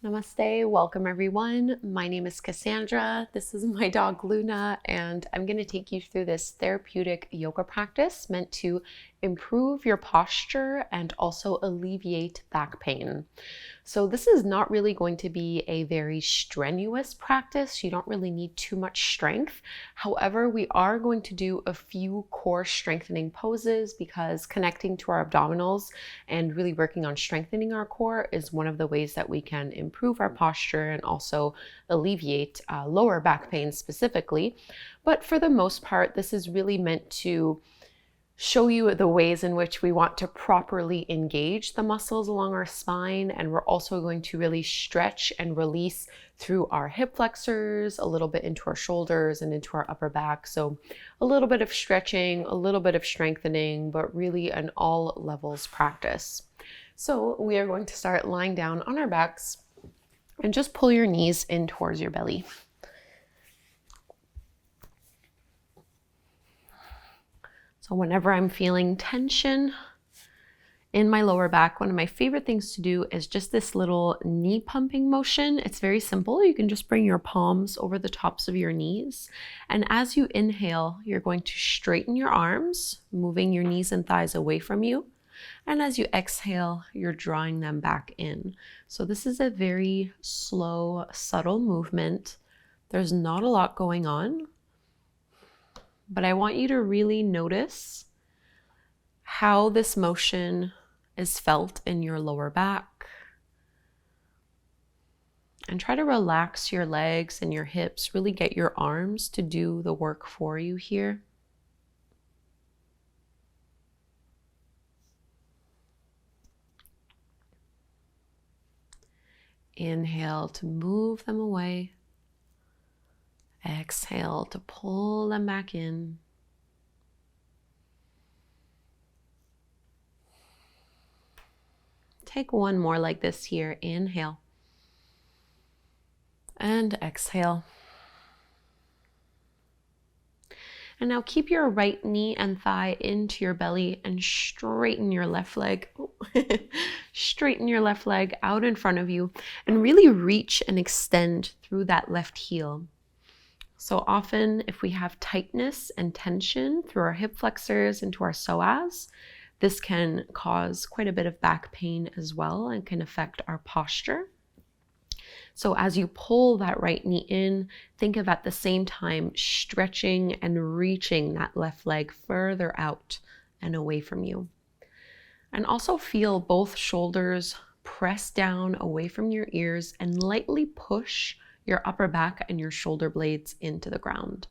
Namaste, welcome everyone. My name is Kassandra. This is my dog Luna, and I'm going to take you through this therapeutic yoga practice meant to improve your posture and also alleviate back pain. So this is not really going to be a very strenuous practice. You don't really need too much strength. However, we are going to do a few core strengthening poses because connecting to our abdominals and really working on strengthening our core is one of the ways that we can improve our posture and also alleviate lower back pain specifically. But for the most part, this is really meant to show you the ways in which we want to properly engage the muscles along our spine, and we're also going to really stretch and release through our hip flexors, a little bit into our shoulders and into our upper back. So a little bit of stretching, a little bit of strengthening, but really an all levels practice. So we are going to start lying down on our backs and just pull your knees in towards your belly. So whenever I'm feeling tension in my lower back, one of my favorite things to do is just this little knee pumping motion. It's very simple. You can just bring your palms over the tops of your knees. And as you inhale, you're going to straighten your arms, moving your knees and thighs away from you. And as you exhale, you're drawing them back in. So this is a very slow, subtle movement. There's not a lot going on. But I want you to really notice how this motion is felt in your lower back. And try to relax your legs and your hips, really get your arms to do the work for you here. Inhale to move them away. Exhale to pull them back in. Take one more like this here. Inhale. And exhale. And now keep your right knee and thigh into your belly and straighten your left leg. Straighten your left leg out in front of you and really reach and extend through that left heel. So often if we have tightness and tension through our hip flexors into our psoas, this can cause quite a bit of back pain as well and can affect our posture. So as you pull that right knee in, think of at the same time stretching and reaching that left leg further out and away from you. And also feel both shoulders press down away from your ears and lightly push your upper back and your shoulder blades into the ground.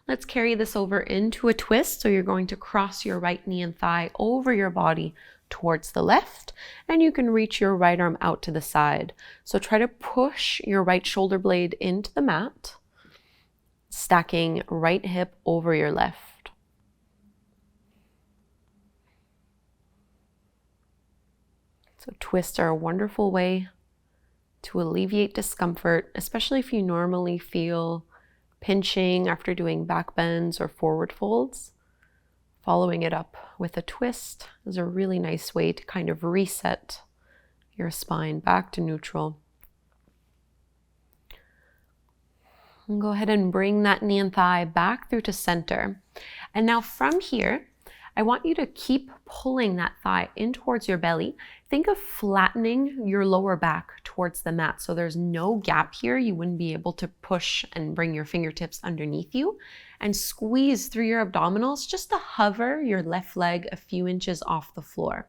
Let's carry this over into a twist. So you're going to cross your right knee and thigh over your body towards the left, and you can reach your right arm out to the side. So try to push your right shoulder blade into the mat, stacking right hip over your left. So twists are a wonderful way to alleviate discomfort, especially if you normally feel pinching after doing back bends or forward folds. Following it up with a twist is a really nice way to kind of reset your spine back to neutral. And go ahead and bring that knee and thigh back through to center. And now from here, I want you to keep pulling that thigh in towards your belly. Think of flattening your lower back towards the mat. So there's no gap here. You wouldn't be able to push and bring your fingertips underneath you. And squeeze through your abdominals just to hover your left leg a few inches off the floor.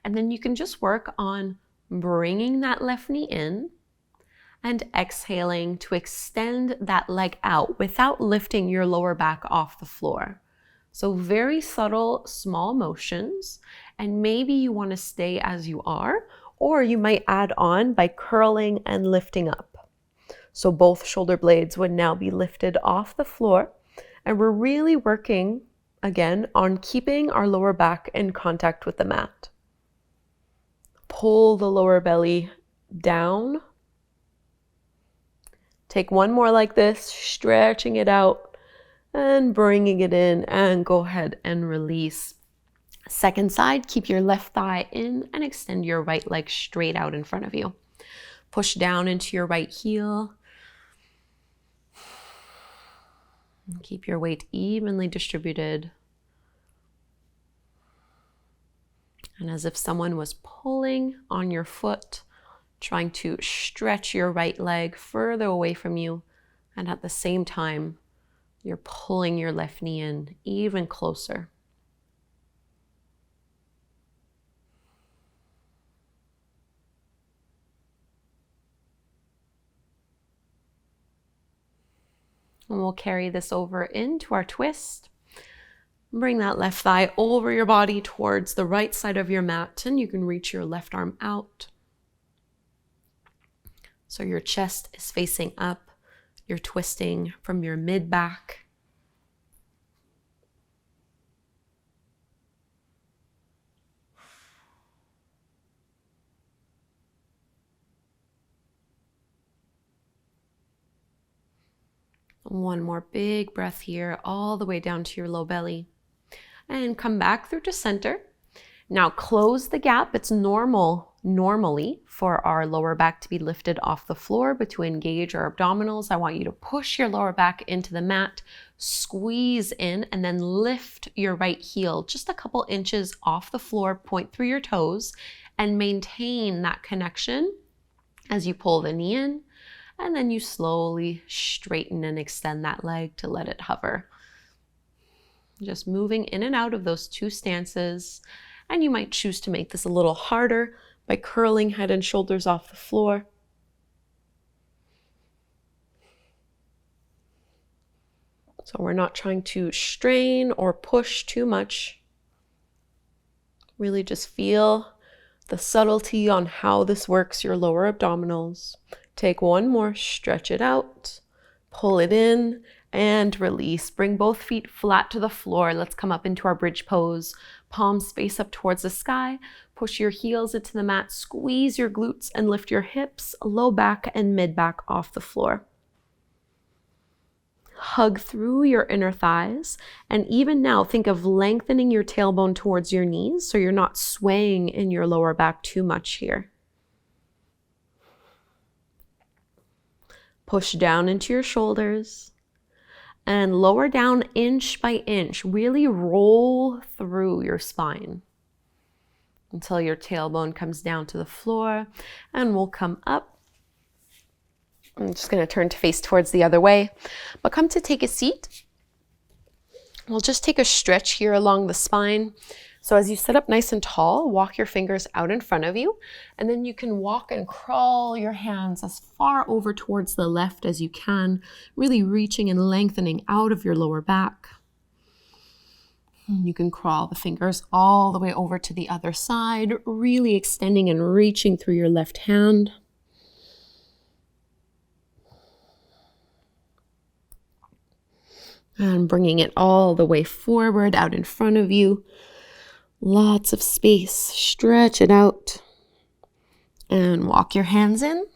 And then you can just work on bringing that left knee in and exhaling to extend that leg out without lifting your lower back off the floor. So very subtle, small motions, and maybe you want to stay as you are, or you might add on by curling and lifting up. So both shoulder blades would now be lifted off the floor, and we're really working, again, on keeping our lower back in contact with the mat. Pull the lower belly down. Take one more like this, stretching it out and bringing it in, and go ahead and release. Second side, keep your left thigh in and extend your right leg straight out in front of you. Push down into your right heel. Keep your weight evenly distributed. And as if someone was pulling on your foot, trying to stretch your right leg further away from you. And at the same time, you're pulling your left knee in even closer. And we'll carry this over into our twist. Bring that left thigh over your body towards the right side of your mat, and you can reach your left arm out. So your chest is facing up. You're twisting from your mid-back. One more big breath here, all the way down to your low belly. And come back through to center. Now close the gap. It's normally for our lower back to be lifted off the floor, but to engage our abdominals, I want you to push your lower back into the mat, squeeze in, and then lift your right heel just a couple inches off the floor, point through your toes, and maintain that connection as you pull the knee in, and then you slowly straighten and extend that leg to let it hover. Just moving in and out of those two stances. And you might choose to make this a little harder by curling head and shoulders off the floor. So we're not trying to strain or push too much. Really just feel the subtlety on how this works your lower abdominals. Take one more, stretch it out, pull it in, and release. Bring both feet flat to the floor. Let's come up into our bridge pose. Palms face up towards the sky. Push your heels into the mat. Squeeze your glutes and lift your hips, low back and mid back off the floor. Hug through your inner thighs. And even now, think of lengthening your tailbone towards your knees so you're not swaying in your lower back too much here. Push down into your shoulders. And lower down inch by inch. Really roll through your spine until your tailbone comes down to the floor, and we'll come up. I'm just going to turn to face towards the other way, but come to take a seat. We'll just take a stretch here along the spine. So as you sit up nice and tall, walk your fingers out in front of you, and then you can walk and crawl your hands as far over towards the left as you can, really reaching and lengthening out of your lower back. You can crawl the fingers all the way over to the other side, really extending and reaching through your left hand. And bringing it all the way forward out in front of you. Lots of space. Stretch it out. And walk your hands in.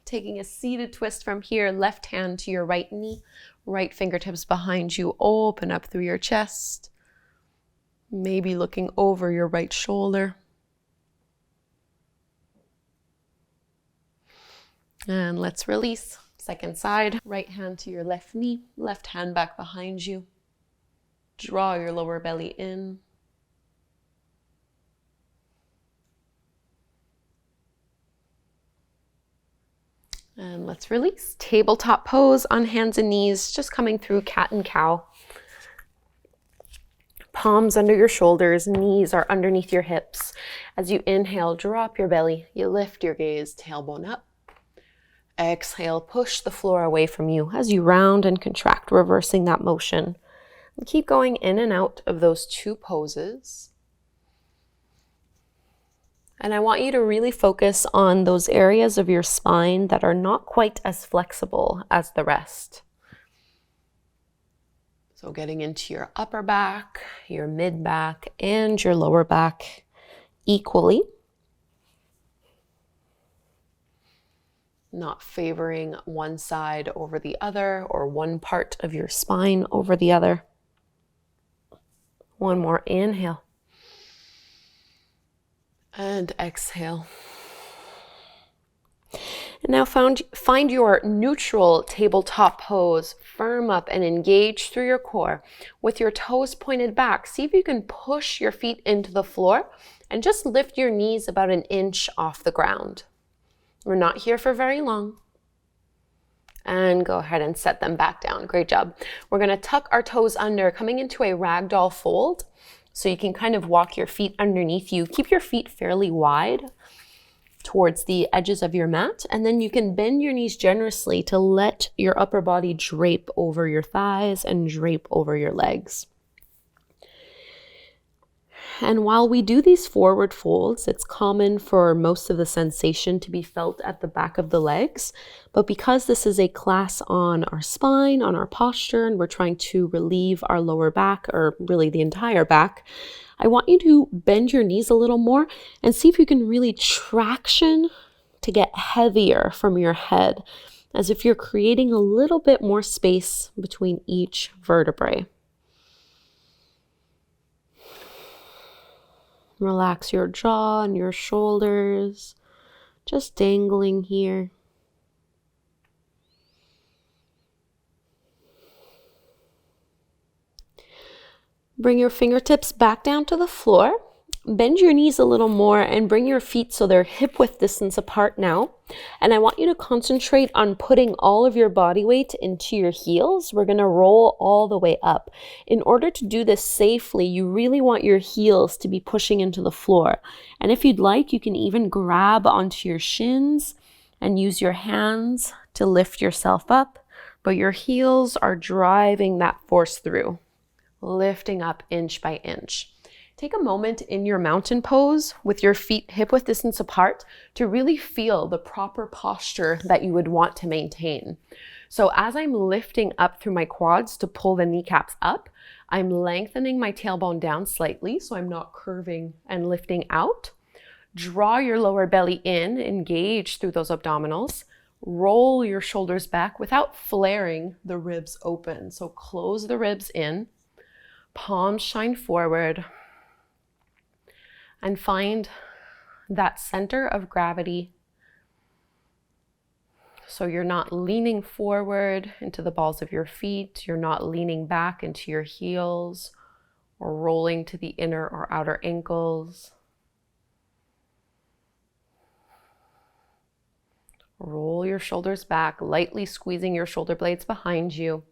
Taking a seated twist from here, left hand to your right knee, right fingertips behind you, open up through your chest. Maybe looking over your right shoulder. And let's release. Second side, right hand to your left knee, left hand back behind you. Draw your lower belly in. And let's release. Tabletop pose on hands and knees, just coming through cat and cow. Palms under your shoulders, knees are underneath your hips. As you inhale, drop your belly. You lift your gaze, tailbone up. Exhale, push the floor away from you as you round and contract, reversing that motion. And keep going in and out of those two poses. And I want you to really focus on those areas of your spine that are not quite as flexible as the rest. So getting into your upper back, your mid back, and your lower back equally. Not favoring one side over the other or one part of your spine over the other. One more, inhale. And exhale. And now find your neutral tabletop pose. Firm up and engage through your core. With your toes pointed back, see if you can push your feet into the floor and just lift your knees about an inch off the ground. We're not here for very long. And go ahead and set them back down. Great job. We're going to tuck our toes under, coming into a ragdoll fold. So you can kind of walk your feet underneath you. Keep your feet fairly wide towards the edges of your mat. And then you can bend your knees generously to let your upper body drape over your thighs and drape over your legs. And while we do these forward folds, it's common for most of the sensation to be felt at the back of the legs. But because this is a class on our spine, on our posture, and we're trying to relieve our lower back, or really the entire back, I want you to bend your knees a little more and see if you can really traction to get heavier from your head, as if you're creating a little bit more space between each vertebrae. Relax your jaw and your shoulders, just dangling here. Bring your fingertips back down to the floor. Bend your knees a little more and bring your feet so they're hip width distance apart now. And I want you to concentrate on putting all of your body weight into your heels. We're going to roll all the way up. In order to do this safely, you really want your heels to be pushing into the floor. And if you'd like, you can even grab onto your shins and use your hands to lift yourself up. But your heels are driving that force through, lifting up inch by inch. Take a moment in your mountain pose with your feet hip width distance apart to really feel the proper posture that you would want to maintain. So as I'm lifting up through my quads to pull the kneecaps up, I'm lengthening my tailbone down slightly so I'm not curving and lifting out. Draw your lower belly in, engage through those abdominals. Roll your shoulders back without flaring the ribs open. So close the ribs in, palms shine forward. And find that center of gravity. So you're not leaning forward into the balls of your feet. You're not leaning back into your heels or rolling to the inner or outer ankles. Roll your shoulders back, lightly squeezing your shoulder blades behind you.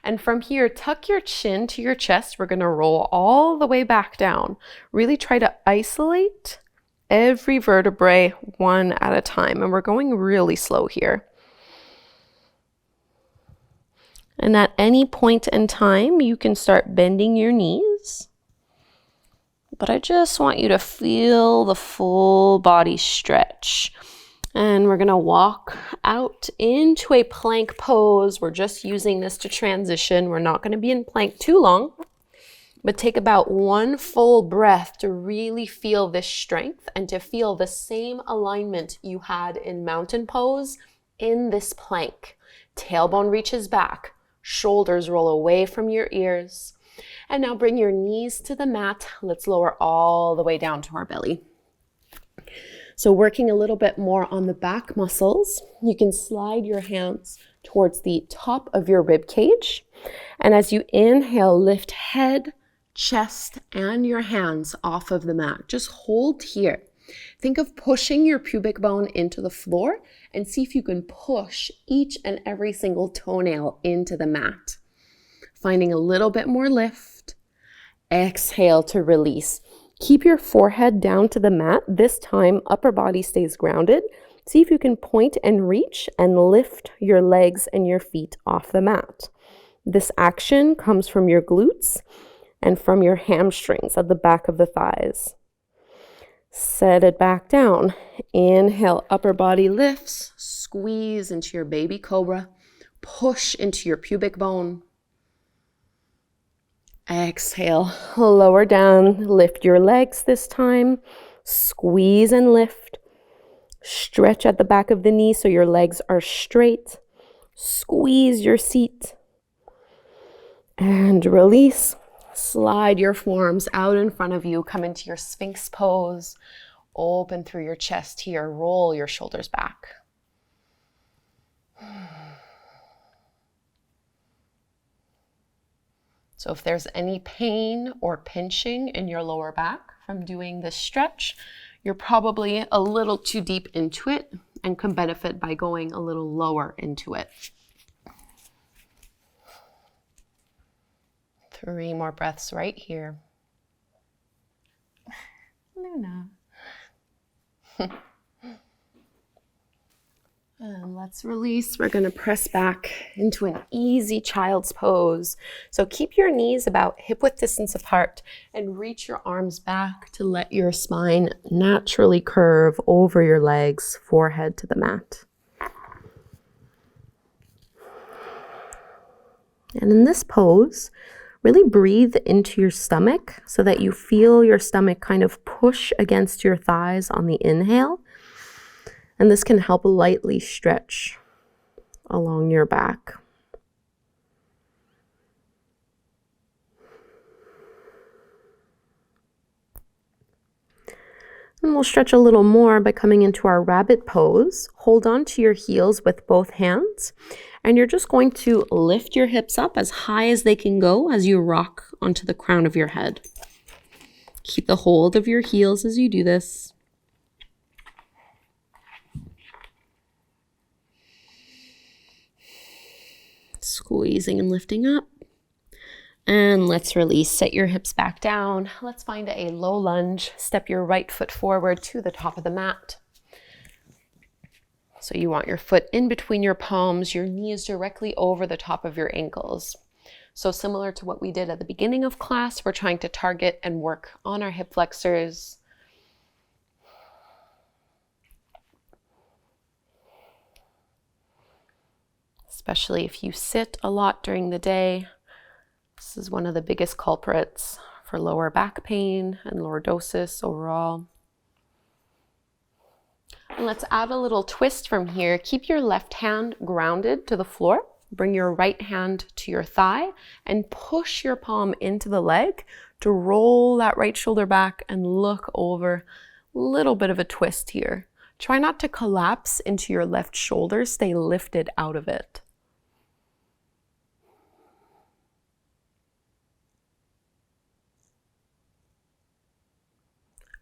And from here, tuck your chin to your chest. We're going to roll all the way back down. Really try to isolate every vertebrae one at a time. And we're going really slow here. And at any point in time, you can start bending your knees. But I just want you to feel the full body stretch. And we're going to walk out into a plank pose. We're just using this to transition. We're not going to be in plank too long, but take about one full breath to really feel this strength and to feel the same alignment you had in mountain pose in this plank. Tailbone reaches back, shoulders roll away from your ears. And now bring your knees to the mat. Let's lower all the way down to our belly. So working a little bit more on the back muscles, you can slide your hands towards the top of your rib cage. And as you inhale, lift head, chest, and your hands off of the mat. Just hold here. Think of pushing your pubic bone into the floor and see if you can push each and every single toenail into the mat. Finding a little bit more lift. Exhale to release. Keep your forehead down to the mat. This time, upper body stays grounded. See if you can point and reach and lift your legs and your feet off the mat. This action comes from your glutes and from your hamstrings at the back of the thighs. Set it back down. Inhale, upper body lifts. Squeeze into your baby cobra. Push into your pubic bone. Exhale, lower down, lift your legs this time, squeeze and lift, stretch at the back of the knee so your legs are straight, squeeze your seat, and release, Slide your forearms out in front of you. Come into your Sphinx pose. Open through your chest here. Roll your shoulders back. So if there's any pain or pinching in your lower back from doing this stretch, you're probably a little too deep into it and can benefit by going a little lower into it. 3 more breaths right here. Luna. And let's release. We're going to press back into an easy child's pose. So keep your knees about hip-width distance apart and reach your arms back to let your spine naturally curve over your legs, forehead to the mat. And in this pose, really breathe into your stomach so that you feel your stomach kind of push against your thighs on the inhale. And this can help lightly stretch along your back. And we'll stretch a little more by coming into our rabbit pose. Hold on to your heels with both hands. And you're just going to lift your hips up as high as they can go as you rock onto the crown of your head. Keep the hold of your heels as you do this. Squeezing and lifting up. And let's release. Set your hips back down. Let's find a low lunge. Step your right foot forward to the top of the mat. So you want your foot in between your palms, your knees directly over the top of your ankles. So similar to what we did at the beginning of class, we're trying to target and work on our hip flexors. Especially if you sit a lot during the day. This is one of the biggest culprits for lower back pain and lordosis overall. And let's add a little twist from here. Keep your left hand grounded to the floor. Bring your right hand to your thigh and push your palm into the leg to roll that right shoulder back and look over. A little bit of a twist here. Try not to collapse into your left shoulder. Stay lifted out of it.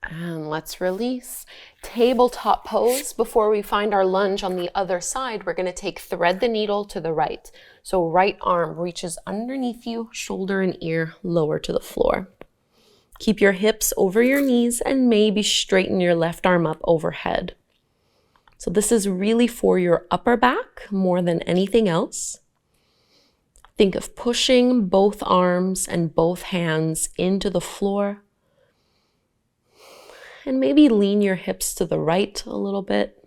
And let's release. Tabletop pose. Before we find our lunge on the other side, we're going to take thread the needle to the right. So right arm reaches underneath you, shoulder and ear lower to the floor. Keep your hips over your knees and maybe straighten your left arm up overhead. So this is really for your upper back more than anything else. Think of pushing both arms and both hands into the floor. And maybe lean your hips to the right a little bit.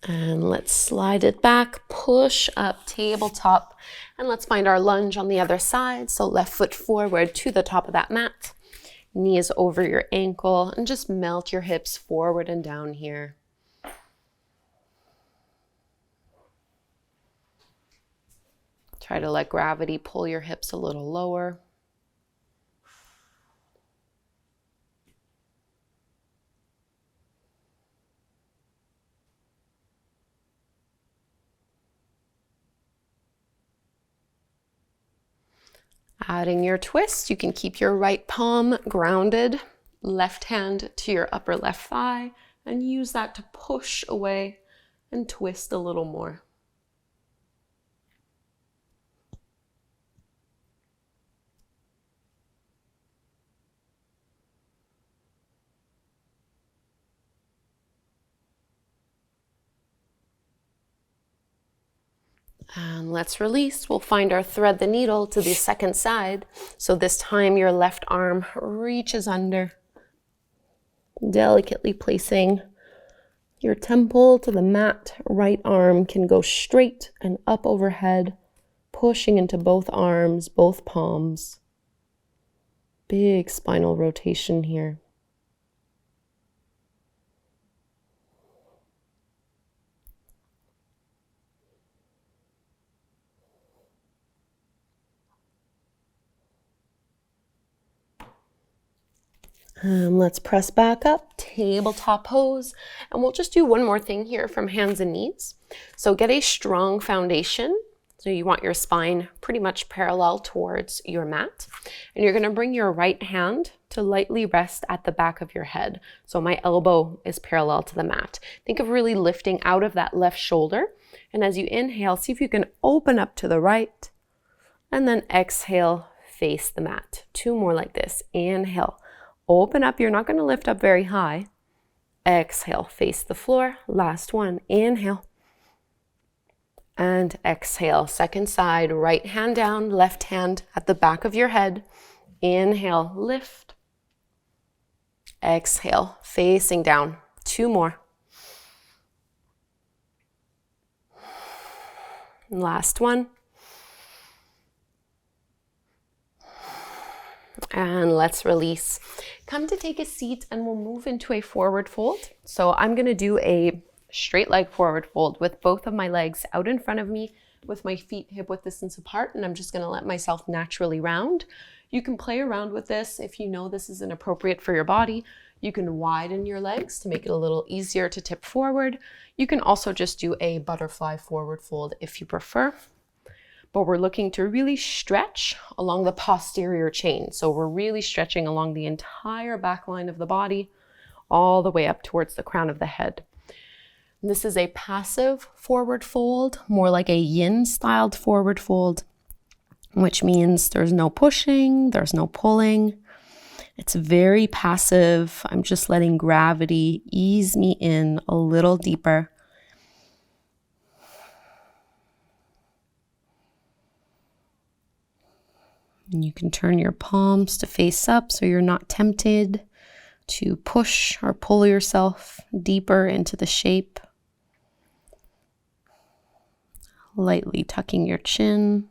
And let's slide it back, push up, tabletop. And let's find our lunge on the other side. So left foot forward to the top of that mat. Knees over your ankle and just melt your hips forward and down here. Try to let gravity pull your hips a little lower. Adding your twist, you can keep your right palm grounded, left hand to your upper left thigh, and use that to push away and twist a little more. And let's release. We'll find our thread the needle to the second side. So this time your left arm reaches under, delicately placing your temple to the mat. Right arm can go straight and up overhead, pushing into both arms, both palms. Big spinal rotation here. Let's press back up, tabletop pose. And we'll just do one more thing here from hands and knees. So get a strong foundation. So you want your spine pretty much parallel towards your mat. And you're gonna bring your right hand to lightly rest at the back of your head. So my elbow is parallel to the mat. Think of really lifting out of that left shoulder. And as you inhale, see if you can open up to the right. And then exhale, face the mat. 2 more like this. Inhale, open up. You're not gonna lift up very high. Exhale, face the floor. Last one. Inhale. And exhale, second side, right hand down, left hand at the back of your head. Inhale, lift. Exhale, facing down. 2 more. Last one. And let's release. Come to take a seat and we'll move into a forward fold. So I'm gonna do a straight leg forward fold with both of my legs out in front of me with my feet hip width distance apart, and I'm just gonna let myself naturally round. You can play around with this if you know this isn't appropriate for your body. You can widen your legs to make it a little easier to tip forward. You can also just do a butterfly forward fold if you prefer. But we're looking to really stretch along the posterior chain. So we're really stretching along the entire back line of the body, all the way up towards the crown of the head. This is a passive forward fold, more like a yin styled forward fold, which means there's no pushing, there's no pulling. It's very passive. I'm just letting gravity ease me in a little deeper. And you can turn your palms to face up so you're not tempted to push or pull yourself deeper into the shape. Lightly tucking your chin.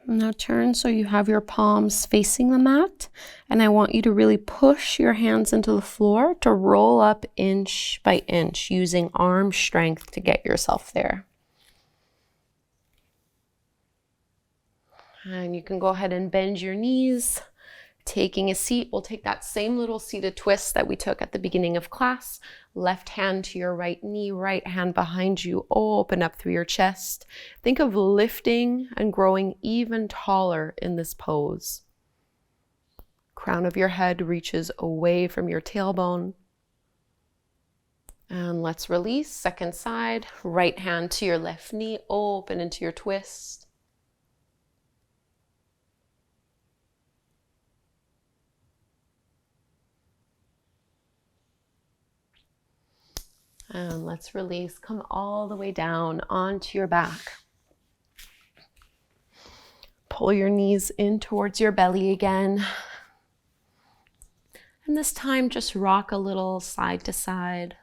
Now turn so you have your palms facing the mat, and I want you to really push your hands into the floor to roll up inch by inch using arm strength to get yourself there. And you can go ahead and bend your knees. Taking a seat, we'll take that same little seated twist that we took at the beginning of class. Left hand to your right knee, right hand behind you, open up through your chest. Think of lifting and growing even taller in this pose. Crown of your head reaches away from your tailbone. And let's release, second side. Right hand to your left knee, open into your twist. And let's release, come all the way down onto your back. Pull your knees in towards your belly again. And this time just rock a little side to side.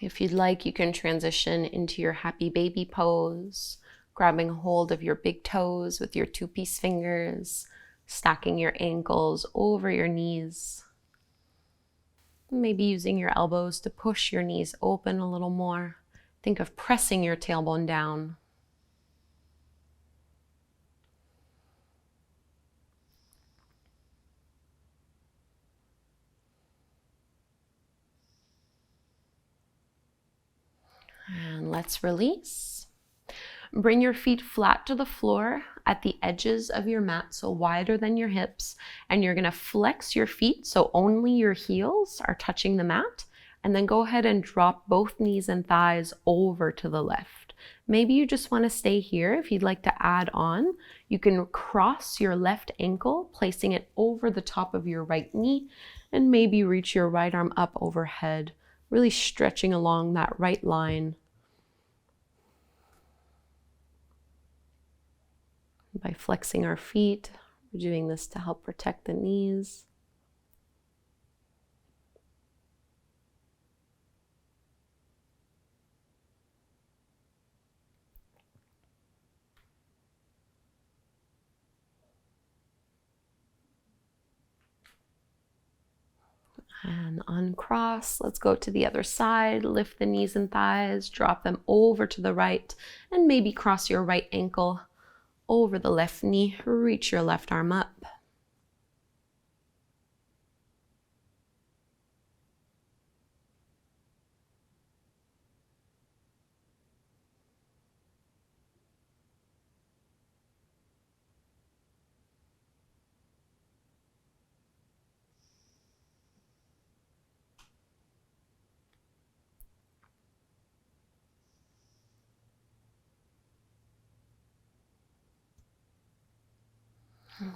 If you'd like, you can transition into your happy baby pose, grabbing a hold of your big toes with your 2-piece fingers, stacking your ankles over your knees. Maybe using your elbows to push your knees open a little more. Think of pressing your tailbone down. And let's release. Bring your feet flat to the floor at the edges of your mat, so wider than your hips, and you're gonna flex your feet so only your heels are touching the mat, and then go ahead and drop both knees and thighs over to the left. Maybe you just wanna stay here. If you'd like to add on, you can cross your left ankle, placing it over the top of your right knee, and maybe reach your right arm up overhead, really stretching along that right line. By flexing our feet, we're doing this to help protect the knees. And uncross. Let's go to the other side. Lift the knees and thighs, drop them over to the right, and maybe cross your right ankle over the left knee. Reach your left arm up.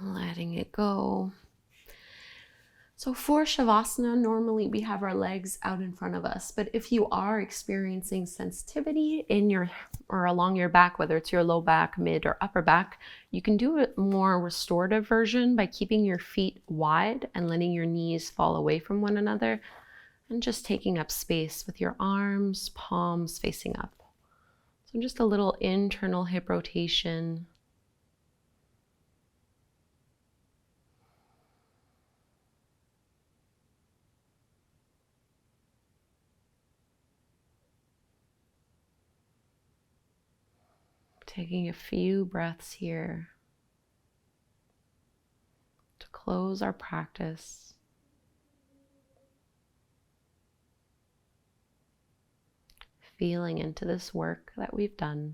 Letting it go. So for Shavasana, normally we have our legs out in front of us, but if you are experiencing sensitivity in your or along your back, whether it's your low back, mid, or upper back, you can do a more restorative version by keeping your feet wide and letting your knees fall away from one another and just taking up space with your arms, palms facing up. So just a little internal hip rotation. Taking a few breaths here to close our practice. Feeling into this work that we've done.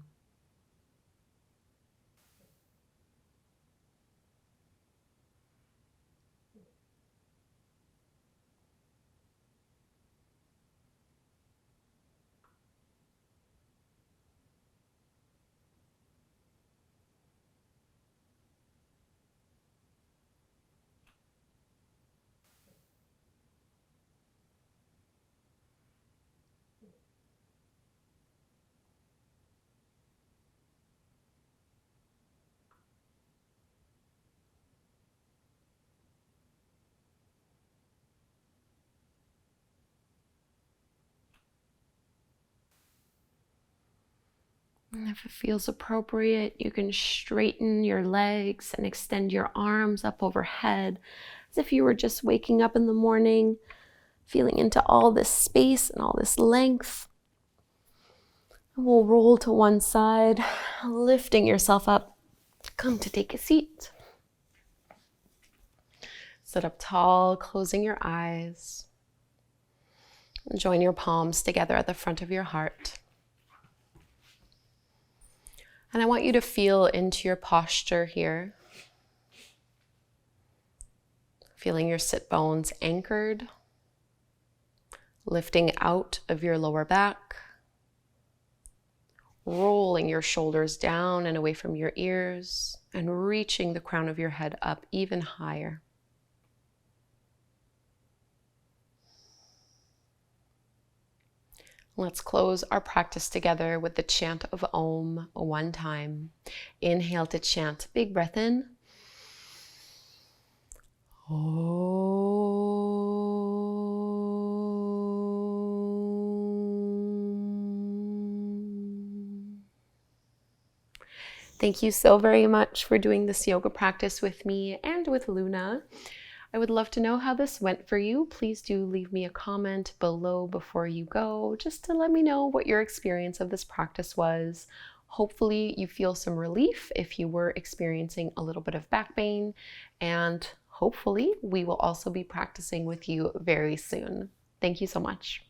And if it feels appropriate, you can straighten your legs and extend your arms up overhead as if you were just waking up in the morning, feeling into all this space and all this length. And we'll roll to one side, lifting yourself up. Come to take a seat. Sit up tall, closing your eyes. And join your palms together at the front of your heart. And I want you to feel into your posture here. Feeling your sit bones anchored, lifting out of your lower back, rolling your shoulders down and away from your ears, and reaching the crown of your head up even higher. Let's close our practice together with the chant of Om one time. Inhale to chant. Big breath in. Om. Thank you so very much for doing this yoga practice with me and with Luna. I would love to know how this went for you. Please do leave me a comment below before you go, just to let me know what your experience of this practice was. Hopefully you feel some relief if you were experiencing a little bit of back pain, and hopefully we will also be practicing with you very soon. Thank you so much.